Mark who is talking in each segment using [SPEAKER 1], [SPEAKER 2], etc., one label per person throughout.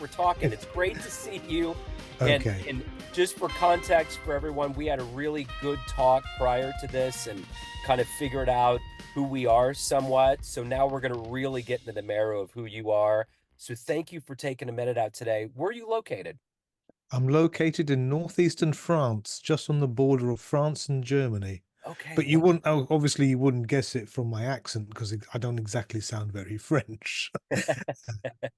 [SPEAKER 1] we're talking. It's great to see you. And
[SPEAKER 2] Okay.
[SPEAKER 1] and just for context for everyone, we had a really good talk prior to this and kind of figured out who we are somewhat. So now we're going to really get into the marrow of who you are. So thank you for taking a minute out today. Where are you located?
[SPEAKER 2] I'm located in northeastern France, just on the border of France and Germany.
[SPEAKER 1] Okay,
[SPEAKER 2] But you wouldn't, obviously, you wouldn't guess it from my accent because I don't exactly sound very French.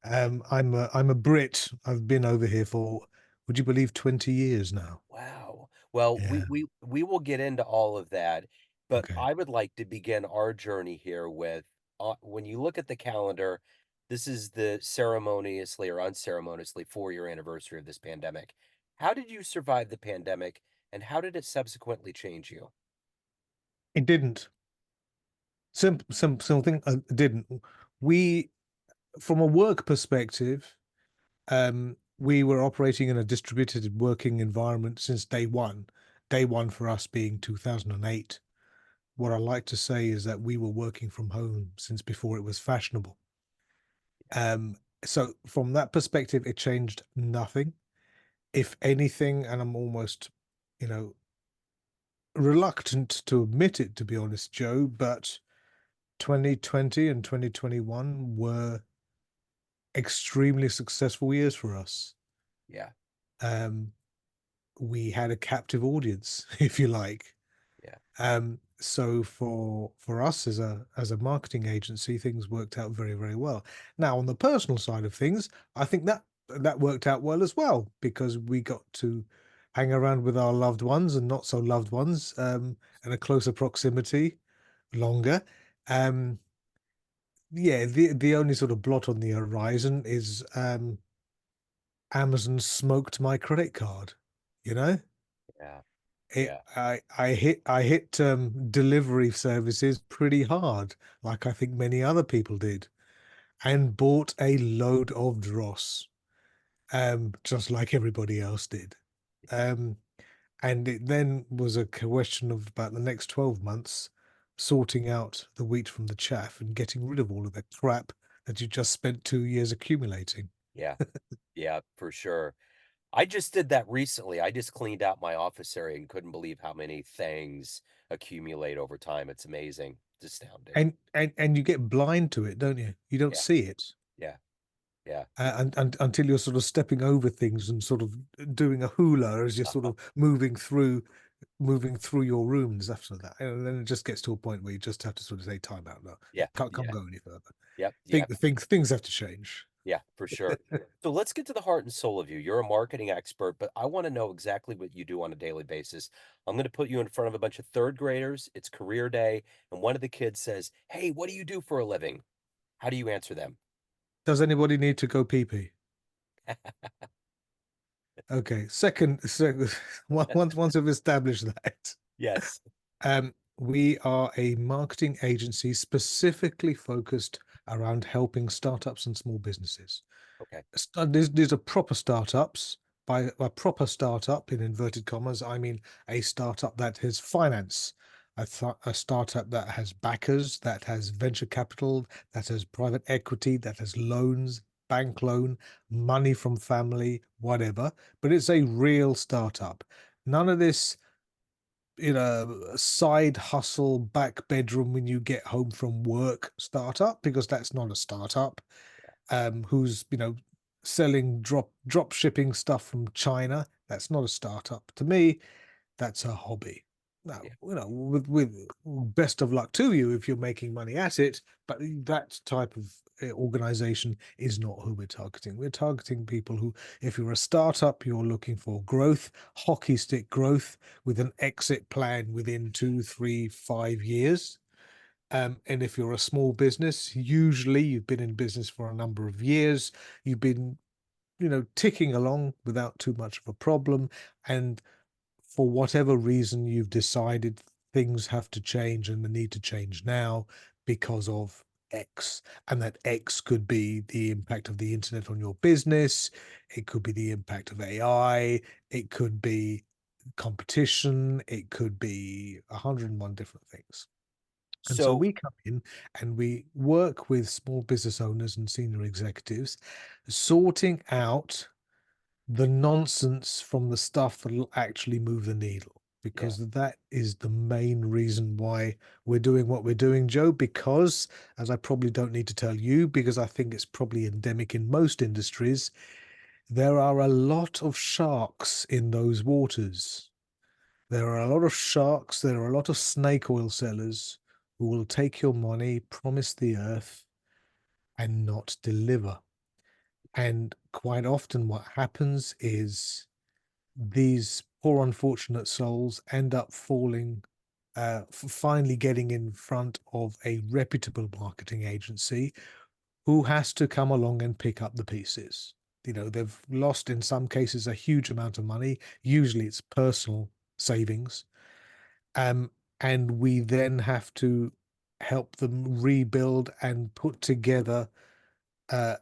[SPEAKER 2] I'm a Brit. I've been over here for, would you believe, 20 years now.
[SPEAKER 1] wow. Well, we
[SPEAKER 2] Yeah.
[SPEAKER 1] we we will get into all of that, but
[SPEAKER 2] Okay.
[SPEAKER 1] I would like to begin our journey here with when you look at the calendar, this is the ceremoniously or unceremoniously 4-year anniversary of this pandemic. How did you survive the pandemic, and how did it subsequently change you?
[SPEAKER 2] It didn't. Something didn't. We, from a work perspective, we were operating in a distributed working environment since day one. Day one for us being 2008. What I like to say is that we were working from home since before it was fashionable.
[SPEAKER 1] Yeah,
[SPEAKER 2] Um, so from that perspective, it changed nothing. If anything, and I'm almost, you know, reluctant to admit it, to be honest, Joe, but 2020 and 2021 were extremely successful years for us.
[SPEAKER 1] yeah,
[SPEAKER 2] Um, we had a captive audience, if you like.
[SPEAKER 1] yeah,
[SPEAKER 2] So for us as a marketing agency, things worked out very, very well. Now, on the personal side of things, I think that worked out well as well because we got to hang around with our loved ones and not so loved ones, in a closer proximity longer. Um, yeah, the only sort of blot on the horizon is Amazon smoked my credit card, you know?
[SPEAKER 1] yeah,
[SPEAKER 2] It
[SPEAKER 1] yeah,
[SPEAKER 2] I hit delivery services pretty hard, like I think many other people did, and bought a load of dross, just like everybody else did. Um, and it then was a question of about the next 12 months sorting out the wheat from the chaff and getting rid of all of the crap that you just spent 2 years accumulating.
[SPEAKER 1] yeah, yeah, for sure. I just did that recently. I just cleaned out my office area and couldn't believe how many things accumulate over time. It's amazing. It's astounding.
[SPEAKER 2] And you get blind to it, don't you? You don't
[SPEAKER 1] Yeah,
[SPEAKER 2] see it.
[SPEAKER 1] yeah, yeah.
[SPEAKER 2] And until you're sort of stepping over things and sort of doing a hula as you're sort
[SPEAKER 1] Uh-huh.
[SPEAKER 2] of moving through your rooms after that, and then it just gets to a point where you just have to sort of say time out now.
[SPEAKER 1] Yeah,
[SPEAKER 2] Can't
[SPEAKER 1] yeah,
[SPEAKER 2] go any further.
[SPEAKER 1] yep, yep,
[SPEAKER 2] Things have to change.
[SPEAKER 1] yeah, for sure. So let's get to the heart and soul of you. You're a marketing expert, but I want to know exactly what you do on a daily basis. I'm going to put you in front of a bunch of third graders. It's career day, and one of the kids says, "Hey, what do you do for a living?" How do you answer them?
[SPEAKER 2] Does anybody need to go pee pee? Okay. Once we've established that,
[SPEAKER 1] Yes.
[SPEAKER 2] we are a marketing agency specifically focused around helping startups and small businesses.
[SPEAKER 1] Okay.
[SPEAKER 2] These are proper startups. By a proper startup, in inverted commas, I mean a startup that has finance, a startup that has backers, that has venture capital, that has private equity, that has loans, bank loan, money from family, whatever. But it's a real startup. None of this, side hustle, back bedroom when you get home from work startup, because that's not a startup. Who's selling drop shipping stuff from China. That's not a startup. To me, that's a hobby. Now,
[SPEAKER 1] Yeah.
[SPEAKER 2] with best of luck to you if you're making money at it, but that type of organization is not who we're targeting. We're targeting people who, if you're a startup, you're looking for growth, hockey stick growth with an exit plan within 2, 3, 5 years. And if you're a small business, usually you've been in business for a number of years, you've been, ticking along without too much of a problem. And for whatever reason, you've decided things have to change and they need to change now because of X. And that X could be the impact of the internet on your business. It could be the impact of AI. It could be competition. It could be 101 different things. And so
[SPEAKER 1] So
[SPEAKER 2] we come in and we work with small business owners and senior executives, sorting out the nonsense from the stuff that'll actually move the needle.
[SPEAKER 1] yeah,
[SPEAKER 2] Because that is the main reason why we're doing what we're doing, Joe. Because, as I probably don't need to tell you, because I think it's probably endemic in most industries, there are a lot of sharks in those waters. There are a lot of sharks, there are a lot of snake oil sellers who will take your money, promise the earth, and not deliver. And quite often, what happens is these poor, unfortunate souls end up falling, finally getting in front of a reputable marketing agency who has to come along and pick up the pieces. You know, they've lost in some cases a huge amount of money. Usually it's personal savings. Um, and we then have to help them rebuild and put together uh,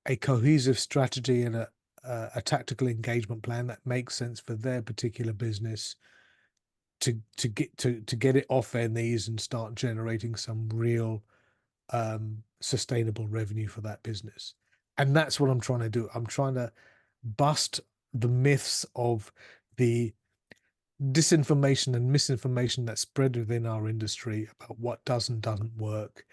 [SPEAKER 2] a cohesive strategy and a tactical engagement plan that makes sense for their particular business to get it off their knees and start generating some real sustainable revenue for that business. And that's what I'm trying to do. I'm trying to bust the myths of the disinformation and misinformation that's spread within our industry about what does and doesn't work,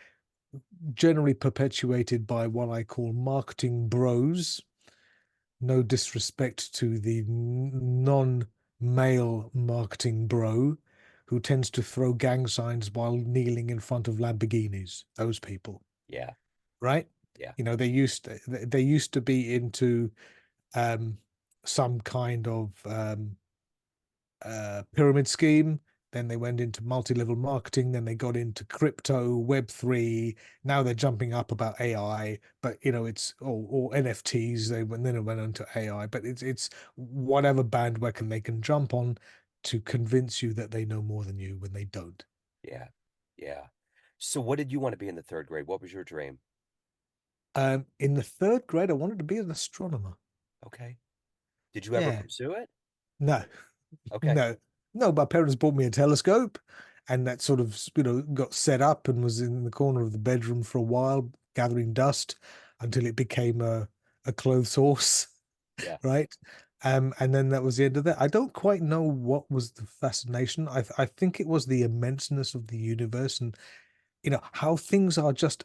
[SPEAKER 2] generally perpetuated by what I call marketing bros. No disrespect to the non-male marketing bro who tends to throw gang signs while kneeling in front of Lamborghinis. Those people,
[SPEAKER 1] yeah,
[SPEAKER 2] right?
[SPEAKER 1] yeah,
[SPEAKER 2] You know, they used to be into um, some kind of pyramid scheme. Then they went into multi-level marketing. Then they got into crypto, Web3. Now they're jumping up about AI, but you know it's or NFTs. Then it went into AI, but it's whatever bandwagon they can jump on to convince you that they know more than you when they don't.
[SPEAKER 1] yeah, yeah. So what did you want to be in the third grade? What was your dream?
[SPEAKER 2] In the third grade, I wanted to be an astronomer.
[SPEAKER 1] Okay. Did you ever
[SPEAKER 2] Yeah,
[SPEAKER 1] pursue it?
[SPEAKER 2] no,
[SPEAKER 1] Okay.
[SPEAKER 2] no, no. My parents bought me a telescope, and that sort of, got set up and was in the corner of the bedroom for a while, gathering dust until it became a clothes horse,
[SPEAKER 1] Yeah.
[SPEAKER 2] right? And then that was the end of that. I don't quite know what was the fascination. I think it was the immenseness of the universe and how things are just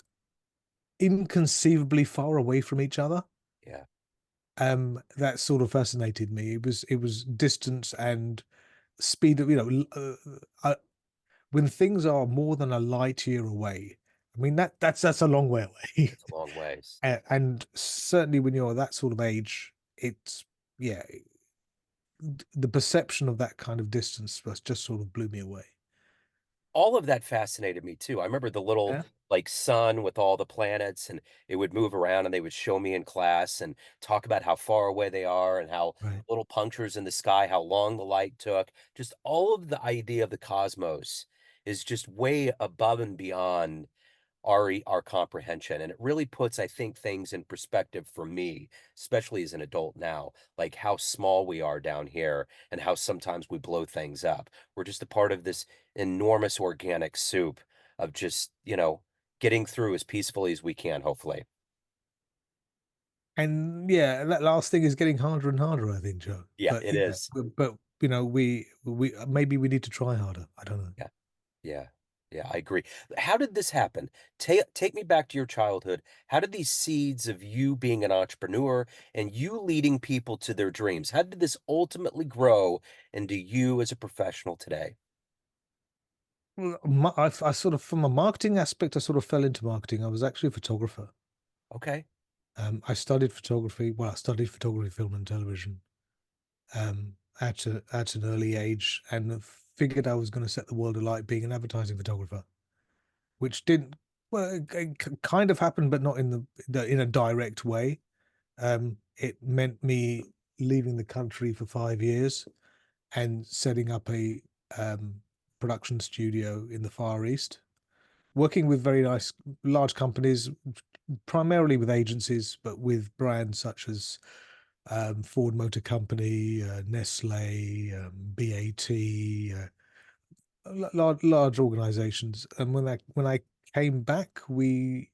[SPEAKER 2] inconceivably far away from each other.
[SPEAKER 1] Yeah.
[SPEAKER 2] That sort of fascinated me. It was distance and speed of when things are more than a light year away. I mean that's a long way away.
[SPEAKER 1] It's a long ways.
[SPEAKER 2] And certainly when you're that sort of age, it's yeah, the perception of that kind of distance was just sort of blew me away.
[SPEAKER 1] All of that fascinated me too. I remember the little,
[SPEAKER 2] Yeah,
[SPEAKER 1] like, sun with all the planets, and it would move around, and they would show me in class and talk about how far away they are and how
[SPEAKER 2] right.
[SPEAKER 1] little punctures in the sky, how long the light took. Just all of the idea of the cosmos is just way above and beyond our comprehension, and it really puts, I think, things in perspective for me, especially as an adult now, like how small we are down here and how sometimes we blow things up. We're just a part of this enormous organic soup of just, getting through as peacefully as we can, hopefully.
[SPEAKER 2] And yeah, that last thing is getting harder and harder, I think, Joe.
[SPEAKER 1] Yeah,
[SPEAKER 2] But
[SPEAKER 1] it
[SPEAKER 2] yeah,
[SPEAKER 1] is.
[SPEAKER 2] but we maybe we need to try harder. I don't know.
[SPEAKER 1] Yeah. Yeah. Yeah, I agree. How did this happen? Take me back to your childhood. How did these seeds of you being an entrepreneur and you leading people to their dreams, how did this ultimately grow into you as a professional today?
[SPEAKER 2] Well, I sort of, from a marketing aspect, I sort of fell into marketing. I was actually a photographer.
[SPEAKER 1] Okay.
[SPEAKER 2] I studied photography. Well, I studied photography, film, and television at an early age, and figured I was going to set the world alight being an advertising photographer, which didn't. Well, it kind of happened, but not in a direct way. It meant me leaving the country for 5 years and setting up a um, production studio in the Far East, working with very nice large companies, primarily with agencies, but with brands such as Ford Motor Company, Nestle, BAT, large organizations. And when I came back, we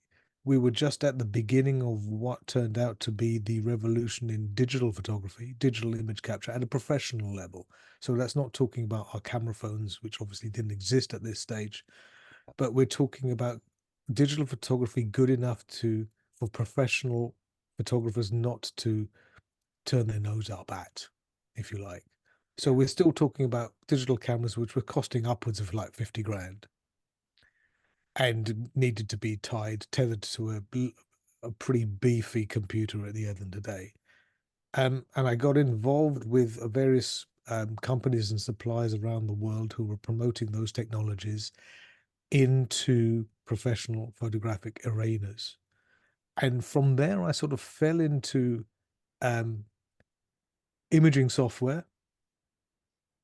[SPEAKER 2] were just at the beginning of what turned out to be the revolution in digital photography, digital image capture at a professional level. So that's not talking about our camera phones, which obviously didn't exist at this stage, but we're talking about digital photography good enough to for professional photographers not to turn their nose up at, if you like. So
[SPEAKER 1] Yeah,
[SPEAKER 2] we're still talking about digital cameras which were costing upwards of like 50 grand and needed to be tethered to a pretty beefy computer at the end of the day. And I got involved with various companies and suppliers around the world who were promoting those technologies into professional photographic arenas. And from there, I sort of fell into um, imaging software,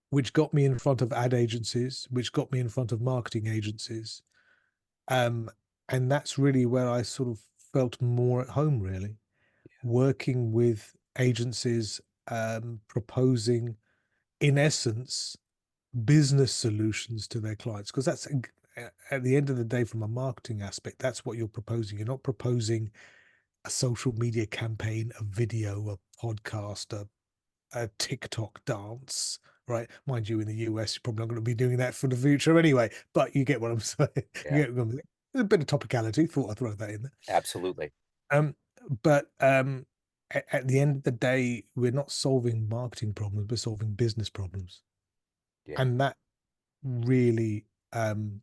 [SPEAKER 2] which got me in front of ad agencies, which got me in front of marketing agencies. Um, and that's really where I sort of felt more at home, really, working with agencies, proposing, in essence, business solutions to their clients. Because that's at the end of the day, from a marketing aspect, that's what you're proposing. You're not proposing a social media campaign, a video, a podcast, a TikTok dance, right? Mind you, in the US, you're probably not going to be doing that for the future anyway, but you get what I'm saying.
[SPEAKER 1] yeah,
[SPEAKER 2] You get what I'm saying. A bit of topicality, thought I'd throw that in there.
[SPEAKER 1] absolutely.
[SPEAKER 2] Um, but at the end of the day, we're not solving marketing problems, we're solving business problems.
[SPEAKER 1] Yeah,
[SPEAKER 2] And really um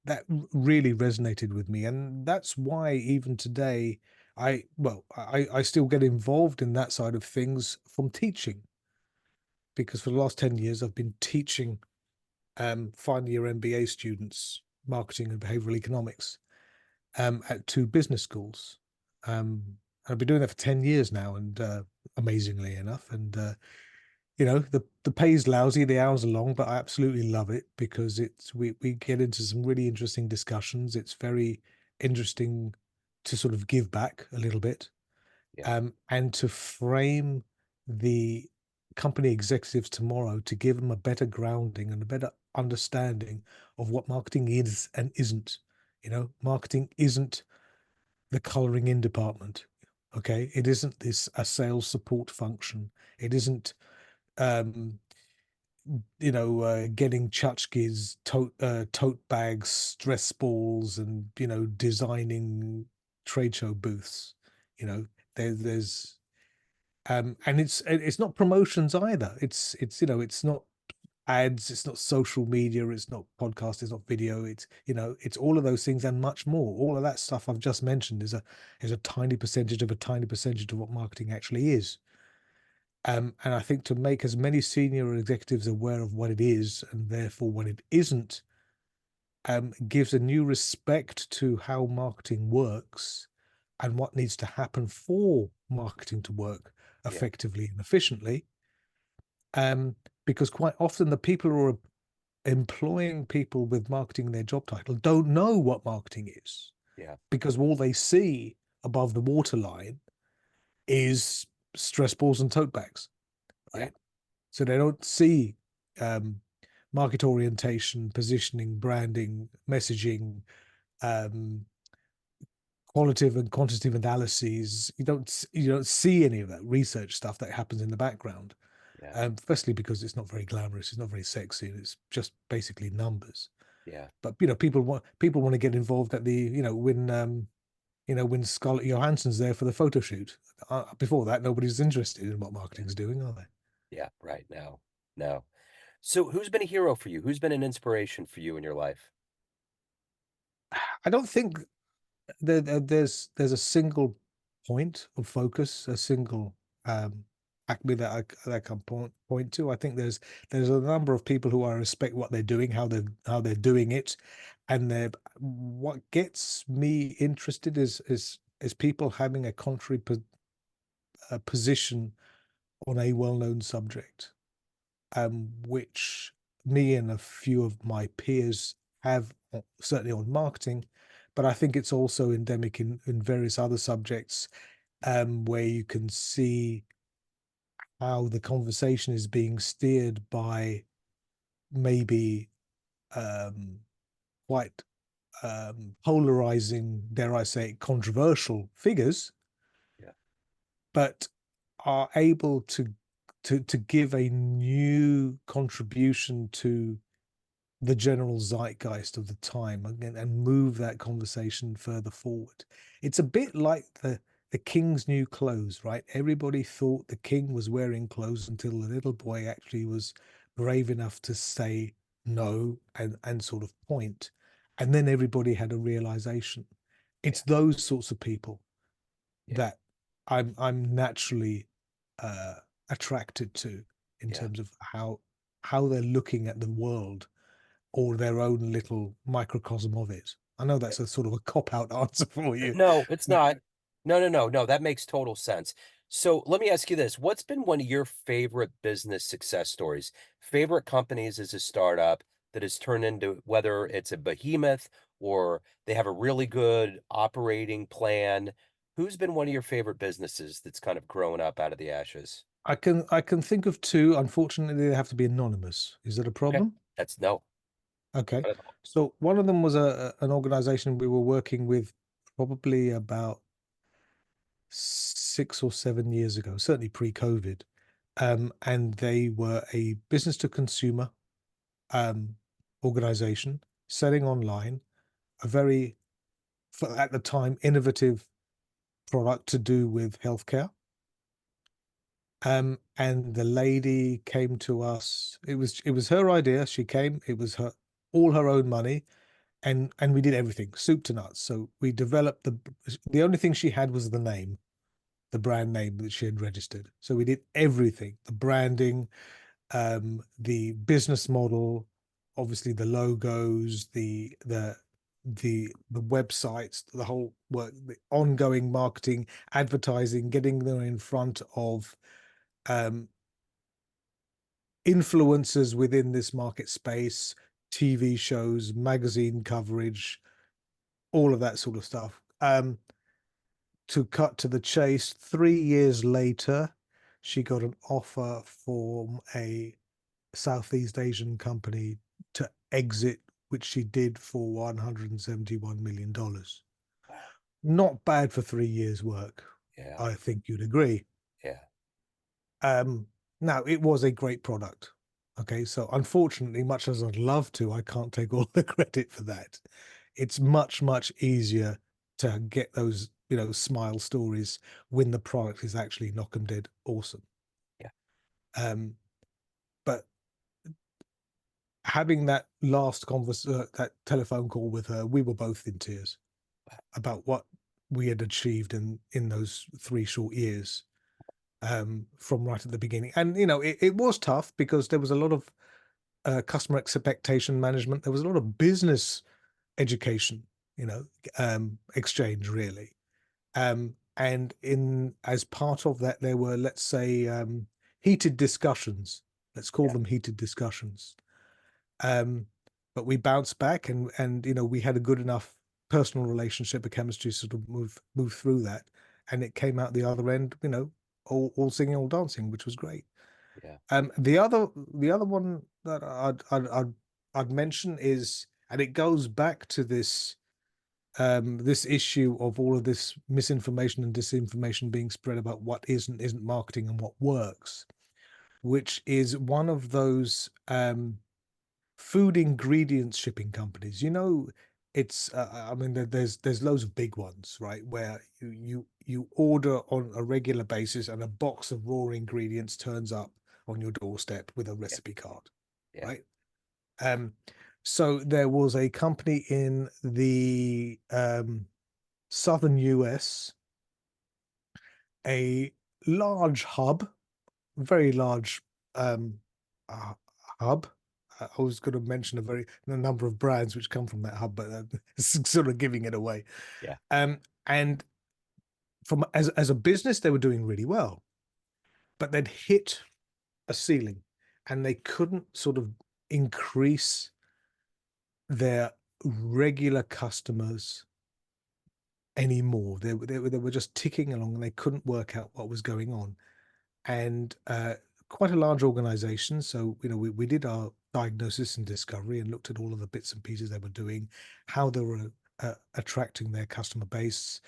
[SPEAKER 2] that really resonated with me. And that's why even today I still get involved in that side of things from teaching, because for the last 10 years I've been teaching final year MBA students marketing and behavioral economics at two business schools. I've been doing that for 10 years now, and amazingly enough. And the pay's lousy, the hours are long, but I absolutely love it because we get into some really interesting discussions. It's very interesting to sort of give back a little bit,
[SPEAKER 1] yeah,
[SPEAKER 2] and to frame the company executives tomorrow to give them a better grounding and a better understanding of what marketing is and isn't. Marketing isn't the coloring in department. Okay. It isn't this a sales support function. It isn't um getting tchotchkes, tote bags, stress balls, and designing trade show booths. There's and it's not promotions either. It's not ads, it's not social media, it's not podcast, it's not video. It's all of those things and much more. All of that stuff I've just mentioned is a tiny percentage of a tiny percentage of what marketing actually is. And I think to make as many senior executives aware of what it is and therefore what it isn't, gives a new respect to how marketing works and what needs to happen for marketing to work
[SPEAKER 1] yeah,
[SPEAKER 2] effectively and efficiently. Because quite often the people who are employing people with marketing in their job title don't know what marketing is,
[SPEAKER 1] yeah,
[SPEAKER 2] because all they see above the waterline is stress balls and tote bags,
[SPEAKER 1] yeah,
[SPEAKER 2] right? So they don't see um, market orientation, positioning, branding, messaging, um, qualitative and quantitative analyses. You don't see any of that research stuff that happens in the background.
[SPEAKER 1] yeah,
[SPEAKER 2] Firstly, because it's not very glamorous, it's not very sexy, and it's just basically numbers.
[SPEAKER 1] yeah,
[SPEAKER 2] But people want to get involved at the when Scarlett Johansson's there for the photo shoot. Before that, nobody's interested in what
[SPEAKER 1] yeah,
[SPEAKER 2] marketing's doing, are they?
[SPEAKER 1] yeah, right now. No. So who's been a hero for you? Who's been an inspiration for you in your life?
[SPEAKER 2] I don't think there's a single point of focus, a single acme that I can point to. I think there's a number of people who I respect what they're doing, how they're doing it, and what gets me interested is people having a contrary position on a well-known subject, which me and a few of my peers have, certainly on marketing, but I think it's also endemic in various other subjects, where you can see how the conversation is being steered by maybe quite polarizing, dare I say, controversial figures,
[SPEAKER 1] Yeah.
[SPEAKER 2] but are able to give a new contribution to the general zeitgeist of the time, and move that conversation further forward. It's a bit like the king's new clothes, right? Everybody thought the king was wearing clothes until the little boy actually was brave enough to say no, and sort of point. And then everybody had a realization.
[SPEAKER 1] Yeah.
[SPEAKER 2] It's those sorts of people
[SPEAKER 1] Yeah.
[SPEAKER 2] that I'm naturally uh, attracted to, in
[SPEAKER 1] Yeah.
[SPEAKER 2] terms of how they're looking at the world, or their own little microcosm of it. I know
[SPEAKER 1] Yeah.
[SPEAKER 2] that's a sort of a cop out answer for you.
[SPEAKER 1] No, it's not. No, no, no, no. That makes total sense. So let me ask you this. What's been one of your favorite business success stories? Favorite companies as a startup that has turned into, whether it's a behemoth or they have a really good operating plan? Who's been one of your favorite businesses that's kind of grown up out of the ashes?
[SPEAKER 2] I can think of two. Unfortunately, they have to be anonymous. Is that a
[SPEAKER 1] Okay.
[SPEAKER 2] problem?
[SPEAKER 1] That's no,
[SPEAKER 2] Okay.
[SPEAKER 1] not at all.
[SPEAKER 2] So one of them was an organization we were working with probably about 6 or 7 years ago, certainly pre-COVID. And they were a business to consumer um, organization selling online, a very, for at the time, innovative product to do with healthcare. And the lady came to us. It was her idea. She came. It was her, all her own money, and we did everything, soup to nuts. So we developed the only thing she had was the name, the brand name that she had registered. So we did everything: the branding, the business model, obviously the logos, the websites, the whole work, the ongoing marketing, advertising, getting them in front of um, influencers within this market space, TV shows, magazine coverage, all of that sort of stuff. To cut to the chase, 3 years later, she got an offer from a Southeast Asian company to exit, which she did for $171 million.
[SPEAKER 1] Wow.
[SPEAKER 2] Not bad for 3 years' work.
[SPEAKER 1] Yeah.
[SPEAKER 2] I think you'd agree.
[SPEAKER 1] Yeah.
[SPEAKER 2] Um, Now, it was a great product. Okay, so unfortunately, much as I'd love to, I can't take all the credit for that. It's much, much easier to get those, smile stories when the product is actually knock 'em dead awesome.
[SPEAKER 1] Yeah.
[SPEAKER 2] Um, but having that last that telephone call with her, we were both in tears about what we had achieved in those 3 short years, from right at the beginning. And it was tough because there was a lot of customer expectation management. There was a lot of business education, exchange, really. And in as part of that, there were, let's say, heated discussions. Let's call
[SPEAKER 1] Yeah.
[SPEAKER 2] them heated discussions. Um, but we bounced back, and we had a good enough personal relationship, a chemistry, sort of move through that, and it came out the other end, all singing, all dancing, which was great.
[SPEAKER 1] Yeah.
[SPEAKER 2] The other one that I'd mention is, and it goes back to this issue of all of this misinformation and disinformation being spread about what is and isn't marketing and what works, which is one of those food ingredients shipping companies. It's I mean, there's loads of big ones, right, where you order on a regular basis and a box of raw ingredients turns up on your doorstep with a
[SPEAKER 1] Yeah.
[SPEAKER 2] recipe card,
[SPEAKER 1] Yeah.
[SPEAKER 2] right? Um, so there was a company in the southern US, a large hub, very large um, uh, hub. I was going to mention a number of brands which come from that hub, but it's sort of giving it away.
[SPEAKER 1] Yeah.
[SPEAKER 2] And from as a business, they were doing really well, but they'd hit a ceiling, and they couldn't sort of increase their regular customers anymore. They were just ticking along, and they couldn't work out what was going on. And quite a large organization. So we did our diagnosis and discovery and looked at all of the bits and pieces they were doing, how they were attracting their customer base,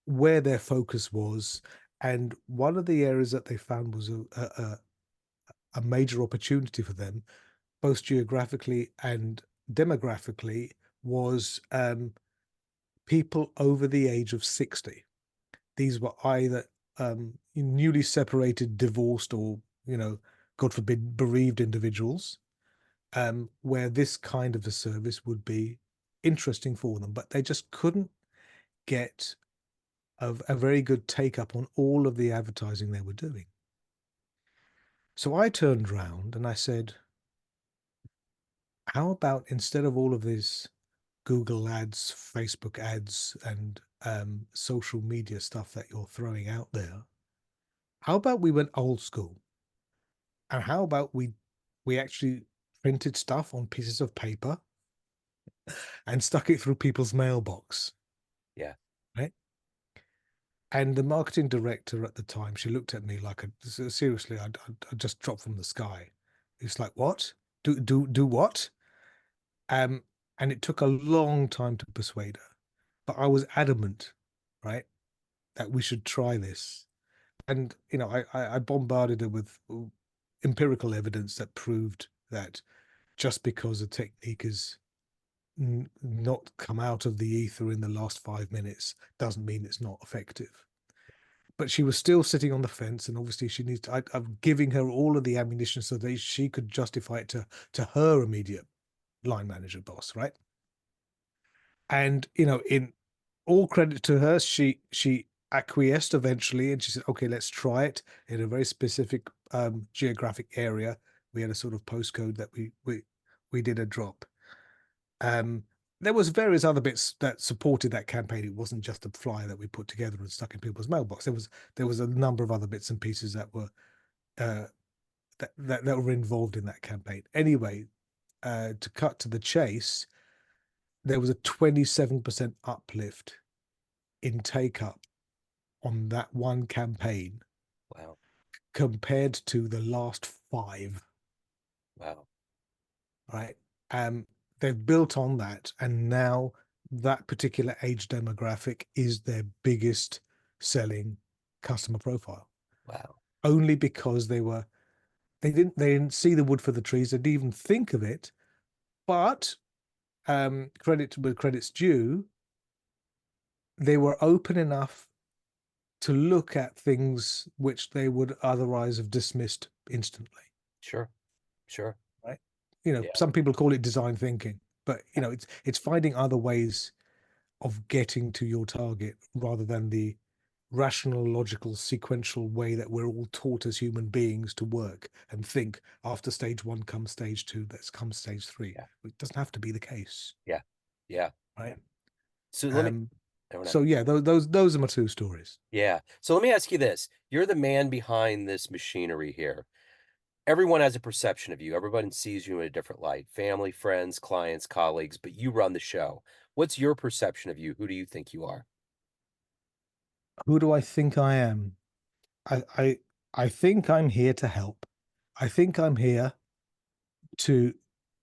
[SPEAKER 2] where their focus was. And one of the areas that they found was a major opportunity for them, both geographically and demographically, was people over the age of 60. These were either newly separated, divorced, or, God forbid, bereaved individuals, where this kind of a service would be interesting for them, but they just couldn't get a very good take up on all of the advertising they were doing. So I turned around and I said, how about instead of all of this Google ads, Facebook ads, and social media stuff that you're throwing out there, how about we went old school? And how about we actually printed stuff on pieces of paper and stuck it through people's mailbox,
[SPEAKER 1] Yeah.
[SPEAKER 2] right? And the marketing director at the time, she looked at me like, seriously, I just dropped from the sky. It's like, what? Do what? Um, and it took a long time to persuade her, but I was adamant, right, that we should try this. And I bombarded her with empirical evidence that proved that just because a technique is not come out of the ether in the last 5 minutes doesn't mean it's not effective. But she was still sitting on the fence, and obviously she needs to. I'm giving her all of the ammunition so that she could justify it to her immediate line manager boss, right? And in all credit to her, she acquiesced eventually, and she said, "Okay, let's try it in a very specific geographic area." We had a sort of postcode that we did a drop. Um, there was various other bits that supported that campaign. It wasn't just a flyer that we put together and stuck in people's mailbox. There was a number of other bits and pieces that were uh, that were involved in that campaign. Anyway, to cut to the chase, there was a 27% uplift in take up on that one campaign
[SPEAKER 1] Wow.
[SPEAKER 2] compared to the last five.
[SPEAKER 1] Wow.
[SPEAKER 2] Right? Um, they've built on that, and now that particular age demographic is their biggest selling customer profile.
[SPEAKER 1] Wow.
[SPEAKER 2] Only because they didn't see the wood for the trees, they didn't even think of it. But credit where credit's due, they were open enough to look at things which they would otherwise have dismissed instantly.
[SPEAKER 1] Sure. Sure.
[SPEAKER 2] Right?
[SPEAKER 1] Yeah.
[SPEAKER 2] Some people call it design thinking, but
[SPEAKER 1] Yeah.
[SPEAKER 2] it's finding other ways of getting to your target rather than the rational, logical, sequential way that we're all taught as human beings to work and think. After stage one comes stage two, that's come stage three.
[SPEAKER 1] Yeah.
[SPEAKER 2] It doesn't have to be the case,
[SPEAKER 1] Yeah. Yeah.
[SPEAKER 2] right?
[SPEAKER 1] So let me,
[SPEAKER 2] Um,
[SPEAKER 1] I wanna,
[SPEAKER 2] so yeah, those are my two stories.
[SPEAKER 1] yeah. So let me ask you this. You're the man behind this machinery here. Everyone has a perception of you. Everyone sees you in a different light. Family, friends, clients, colleagues, but you run the show. What's your perception of you? Who do you think you are?
[SPEAKER 2] Who do I think I am? I I I think I'm here to help. I think I'm here to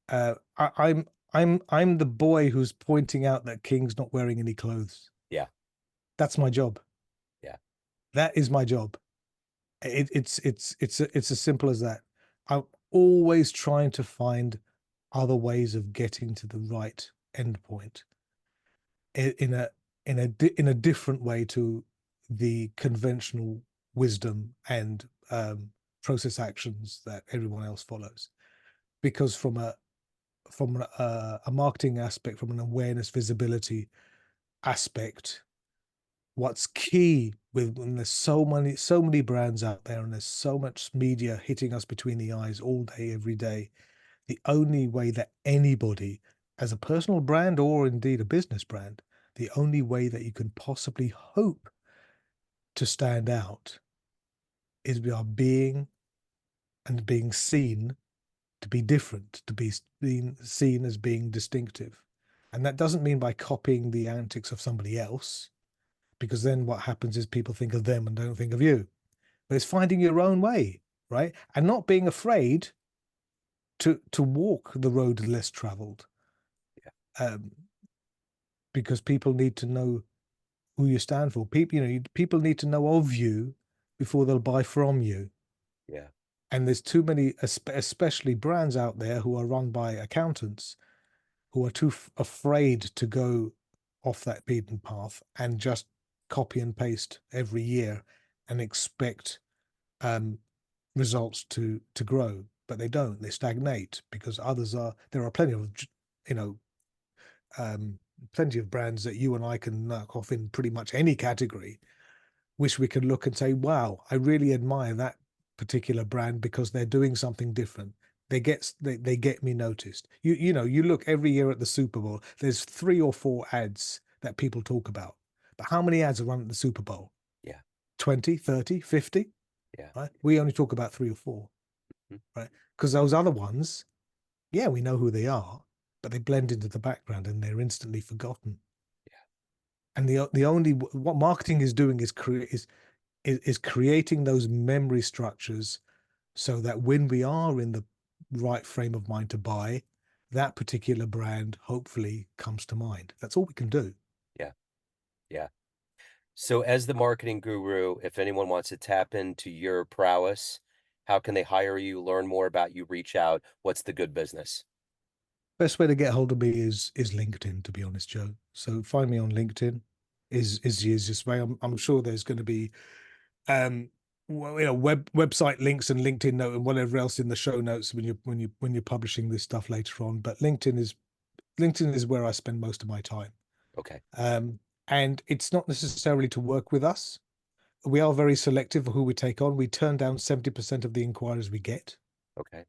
[SPEAKER 2] I'm the boy who's pointing out that King's not wearing any clothes.
[SPEAKER 1] Yeah.
[SPEAKER 2] That's my job.
[SPEAKER 1] Yeah.
[SPEAKER 2] That is my job. It's as simple as that. I'm always trying to find other ways of getting to the right endpoint in a in a different way to the conventional wisdom and process actions that everyone else follows. Because from a marketing aspect, from an awareness visibility aspect, what's key with when there's so many brands out there and there's so much media hitting us between the eyes all day every day, the only way that anybody, as a personal brand or indeed a business brand, the only way that you can possibly hope to stand out is by being and being seen to be different, to be being seen as being distinctive. And that doesn't mean by copying the antics of somebody else, because then what happens is people think of them and don't think of you. But it's finding your own way, right? And not being afraid to walk the road less traveled,
[SPEAKER 1] Yeah.
[SPEAKER 2] um, because people need to know who you stand for. People, people need to know of you before they'll buy from you.
[SPEAKER 1] Yeah.
[SPEAKER 2] And there's too many, especially brands out there who are run by accountants who are too afraid to go off that beaten path and just copy and paste every year and expect um, results to grow, but they don't. They stagnate because others are. There are plenty of you know um, plenty of brands that you and I can knock off in pretty much any category, which we can look and say, wow, I really admire that particular brand because they're doing something different. They get me noticed. You look every year at the Super Bowl, there's 3 or 4 ads that people talk about. But how many ads are run at the Super Bowl?
[SPEAKER 1] Yeah.
[SPEAKER 2] 20, 30, 50,
[SPEAKER 1] Yeah.
[SPEAKER 2] right? We only talk about 3 or 4,
[SPEAKER 1] Mhm.
[SPEAKER 2] right? Because those other ones, yeah, we know who they are, but they blend into the background and they're instantly forgotten.
[SPEAKER 1] Yeah.
[SPEAKER 2] And the only what marketing is doing is creating those memory structures so that when we are in the right frame of mind to buy, that particular brand hopefully comes to mind. That's all we can do.
[SPEAKER 1] Yeah. Yeah. So, as the marketing guru, if anyone wants to tap into your prowess, how can they hire you, learn more about you, reach out? What's the good business?
[SPEAKER 2] Best way to get hold of me is LinkedIn, to be honest, Joe. So find me on LinkedIn is the easiest way. I'm sure there's going to be well, website links and LinkedIn note and whatever else in the show notes when you're publishing this stuff later on. But LinkedIn is where I spend most of my time.
[SPEAKER 1] Okay.
[SPEAKER 2] Um, and it's not necessarily to work with us. We are very selective of who we take on. We turn down 70% of the inquiries we get,
[SPEAKER 1] Okay.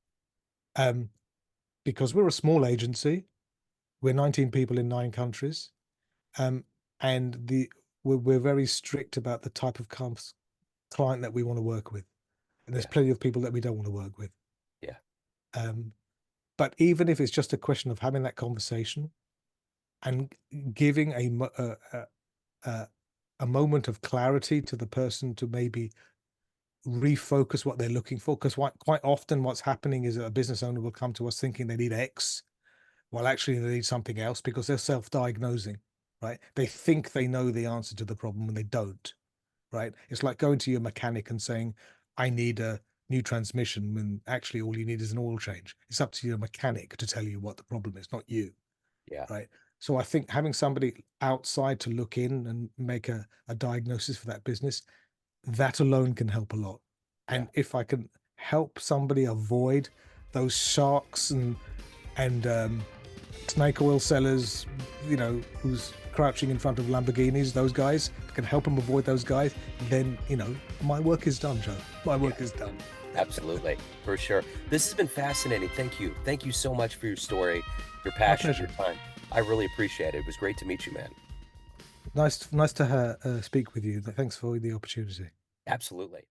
[SPEAKER 2] um, because we're a small agency. We're 19 people in 9 countries, um, and we're very strict about the type of client that we want to work with. And there's
[SPEAKER 1] Yeah.
[SPEAKER 2] plenty of people that we don't want to work with.
[SPEAKER 1] Yeah.
[SPEAKER 2] Um, but even if it's just a question of having that conversation and giving a, a moment of clarity to the person to maybe refocus what they're looking for, because quite often what's happening is that a business owner will come to us thinking they need X, while actually they need something else because they're self-diagnosing, right? They
[SPEAKER 1] Yeah.
[SPEAKER 2] think they know the answer to the problem and they don't, right? It's like going to your mechanic and saying, I need a new transmission when actually all you need is an oil change. It's up to your mechanic to tell you what the problem is, not you,
[SPEAKER 1] Yeah.
[SPEAKER 2] right? So I think having somebody outside to look in and make a diagnosis for that business, that alone can help a lot.
[SPEAKER 1] Yeah.
[SPEAKER 2] And if I can help somebody avoid those sharks and snake oil sellers, who's crouching in front of Lamborghinis, those guys can help them avoid those guys, then, my work is done, Joe. My
[SPEAKER 1] Yeah.
[SPEAKER 2] work is done.
[SPEAKER 1] Absolutely. For sure. This has been fascinating. Thank you. Thank you so much for your story, your
[SPEAKER 2] My
[SPEAKER 1] passion, your
[SPEAKER 2] pleasure.
[SPEAKER 1] time. I really appreciate it. It was great to meet you, man.
[SPEAKER 2] Nice to speak with you. Thanks for the opportunity.
[SPEAKER 1] Absolutely.